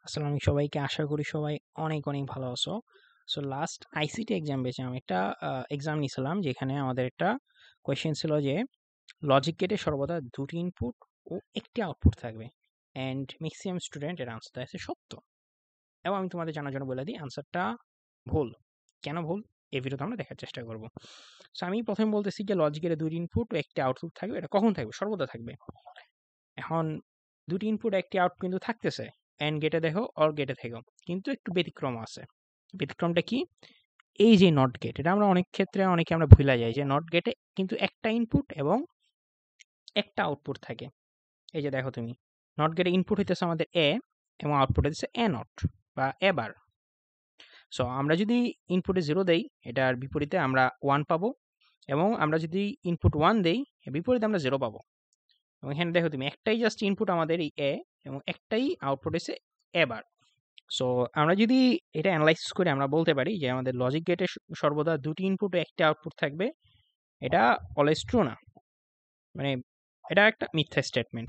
আসসালামু আলাইকুম সবাইকে। আশা করি সবাই অনেক, অনেক ভালো আছো। সো লাস্ট আইসিটি এক্সাম ব্যাচে আমি একটা এক্সাম নিছিলাম যেখানে আমাদের একটা কোয়েশ্চেন ছিল যে লজিক গেটে সর্বদা ২ টি ইনপুট ও ১ টি আউটপুট থাকবে। অ্যান্ড মেক্সিমাম স্টুডেন্ট এর আনসার দেয় সত্য। এবং আমি তোমাদের জানার জন্য বলে দিই আনসারটা ভুল। কেন ভুল? এই ভিডিওতে আমরা দেখার চেষ্টা করব। সো আমি ১ম বলতেছি যে লজিক গেটে ২ টি ইনপুট ও ১ টি আউটপুট থাকবে। এটা কখন থাকবে? সর্বদা থাকবে। এখন ২ টি ইনপুট ১ টি আউট কিন্তু থাকতেছে। AND গেটে দেখো, OR গেটে থেকেও। কিন্তু একটু ব্যতিক্রম আছে। ব্যতিক্রমটা কি? এই যে নট গেট, এটা আমরা অনেক ক্ষেত্রে অনেকে আমরা ভুইলা যাই যে নট গেটে কিন্তু একটা ইনপুট এবং একটা আউটপুট থাকে। এই যে দেখো তুমি, নট গেটে ইনপুট হইতেছে আমাদের A এবং আউটপুট হইতেছে A নট বা A বার। সো আমরা যদি ইনপুটে 0 দেই, এটার বিপরীতে আমরা 1 পাবো এবং আমরা যদি ইনপুট 1 দেই, এর বিপরীতে আমরা 0 পাবো। এবং এখানে দেখো তুমি একটাই জাস্ট ইনপুট আমাদের এই A এবং একটাই আউটপুট হইছে A বার। সো আমরা যদি এটা এনালাইসিস করে আমরা বলতে পারি যে আমাদের লজিক গেটে সর্বদা ২ টি ইনপুট ও ১ টি আউটপুট থাকবে। এটা অলওয়েজ ট্রু না। মানে এটা একটা মিথ্যা স্টেটমেন্ট।